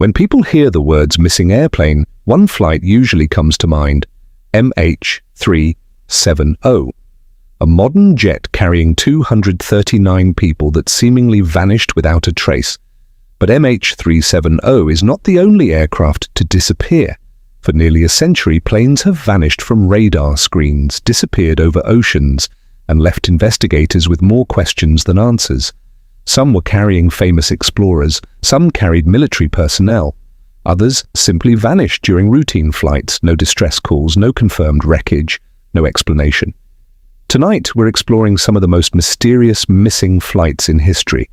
When people hear the words missing airplane, one flight usually comes to mind: MH370, a modern jet carrying 239 people that seemingly vanished without a trace. But MH370 is not the only aircraft to disappear. For nearly a century, planes have vanished from radar screens, disappeared over oceans, and left investigators with more questions than answers. Some were carrying famous explorers, some carried military personnel. Others simply vanished during routine flights, no distress calls, no confirmed wreckage, no explanation. Tonight, we're exploring some of the most mysterious missing flights in history,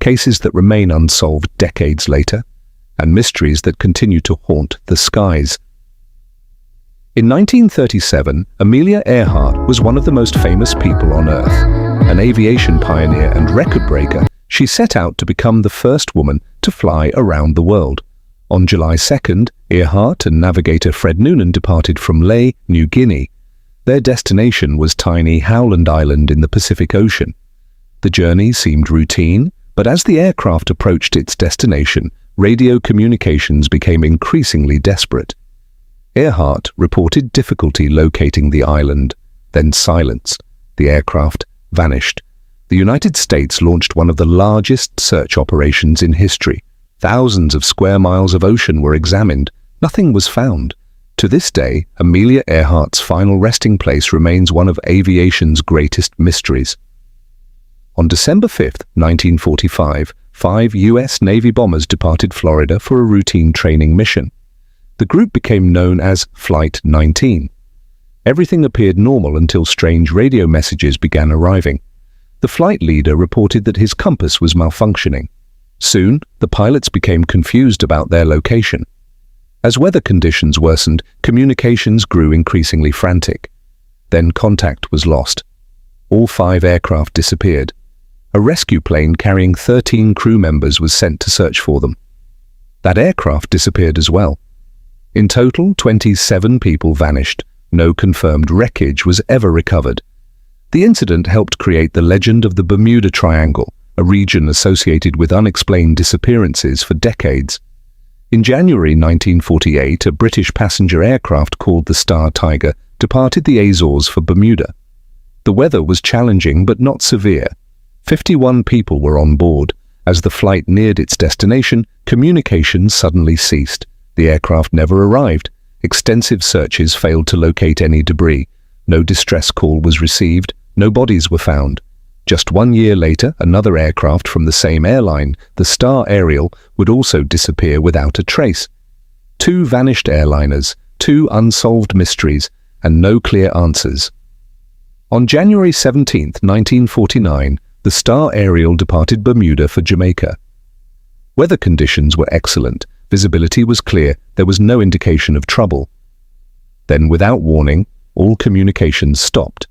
cases that remain unsolved decades later, and mysteries that continue to haunt the skies. In 1937, Amelia Earhart was one of the most famous people on Earth. An aviation pioneer and record breaker, she set out to become the first woman to fly around the world. On July 2nd, Earhart and navigator Fred Noonan departed from Lae, New Guinea. Their destination was tiny Howland Island in the Pacific Ocean. The journey seemed routine, but as the aircraft approached its destination, radio communications became increasingly desperate. Earhart reported difficulty locating the island, then silence. The aircraft vanished. The United States launched one of the largest search operations in history. Thousands of square miles of ocean were examined. Nothing was found. To this day, Amelia Earhart's final resting place remains one of aviation's greatest mysteries. On December 5, 1945, 5 U.S. Navy bombers departed Florida for a routine training mission. The group became known as Flight 19. Everything appeared normal until strange radio messages began arriving. The flight leader reported that his compass was malfunctioning. Soon, the pilots became confused about their location. As weather conditions worsened, communications grew increasingly frantic. Then contact was lost. All 5 aircraft disappeared. A rescue plane carrying 13 crew members was sent to search for them. That aircraft disappeared as well. In total, 27 people vanished. No confirmed wreckage was ever recovered. The incident helped create the legend of the Bermuda Triangle, a region associated with unexplained disappearances for decades. In January 1948, a British passenger aircraft called the Star Tiger departed the Azores for Bermuda. The weather was challenging but not severe. 51 people were on board. As the flight neared its destination, communications suddenly ceased. The aircraft never arrived. Extensive searches failed to locate any debris. No distress call was received. No bodies were found. Just 1 year later, another aircraft from the same airline, the Star Ariel, would also disappear without a trace. 2 vanished airliners, 2 unsolved mysteries, and no clear answers. On January 17, 1949, the Star Ariel departed Bermuda for Jamaica. Weather conditions were excellent. Visibility was clear. There was no indication of trouble. Then, without warning, all communications stopped.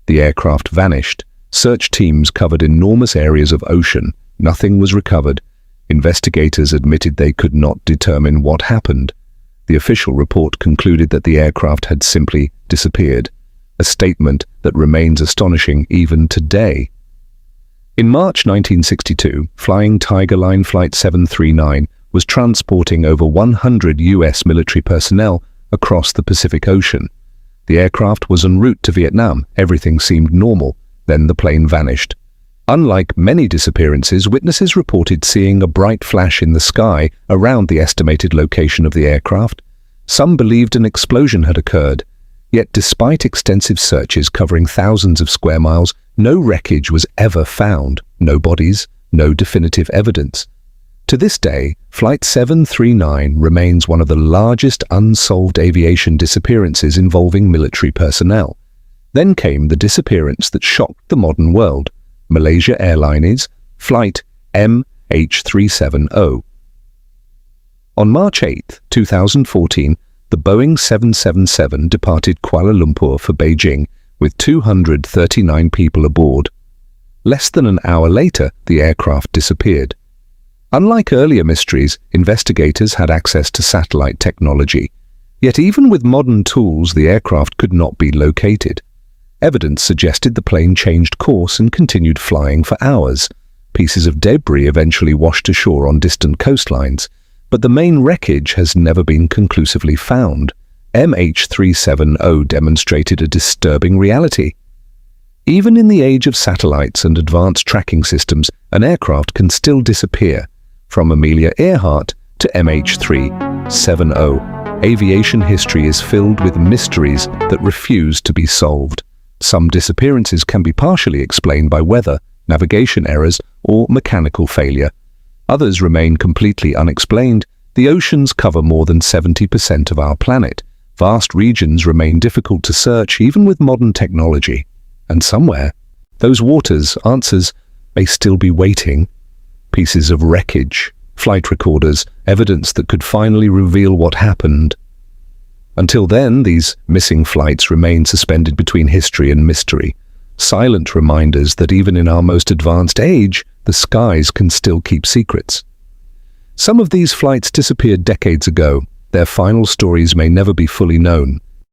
The aircraft vanished. Search teams covered enormous areas of ocean. Nothing was recovered. Investigators admitted they could not determine what happened. The official report concluded that the aircraft had simply disappeared, a statement that remains astonishing even today. In March 1962, Flying Tiger Line Flight 739 was transporting over 100 U.S. military personnel across the Pacific Ocean. The aircraft was en route to Vietnam. Everything seemed normal. Then the plane vanished. Unlike many disappearances, witnesses reported seeing a bright flash in the sky around the estimated location of the aircraft. Some believed an explosion had occurred. Yet despite extensive searches covering thousands of square miles, no wreckage was ever found. No bodies, no definitive evidence. To this day, Flight 739 remains one of the largest unsolved aviation disappearances involving military personnel. Then came the disappearance that shocked the modern world, Malaysia Airlines Flight MH370. On March 8, 2014, the Boeing 777 departed Kuala Lumpur for Beijing with 239 people aboard. Less than an hour later, the aircraft disappeared. Unlike earlier mysteries, investigators had access to satellite technology. Yet even with modern tools, the aircraft could not be located. Evidence suggested the plane changed course and continued flying for hours. Pieces of debris eventually washed ashore on distant coastlines. but the main wreckage has never been conclusively found. MH370 demonstrated a disturbing reality. Even in the age of satellites and advanced tracking systems, an aircraft can still disappear. From Amelia Earhart to MH370, aviation history is filled with mysteries that refuse to be solved. Some disappearances can be partially explained by weather, navigation errors, or mechanical failure. Others remain completely unexplained. The oceans cover more than 70% of our planet. Vast regions remain difficult to search even with modern technology. And somewhere, those waters' answers may still be waiting. Pieces of wreckage, flight recorders, evidence that could finally reveal what happened. Until then, these missing flights remain suspended between history and mystery, silent reminders that even in our most advanced age, the skies can still keep secrets. Some of these flights disappeared decades ago. Their final stories may never be fully known.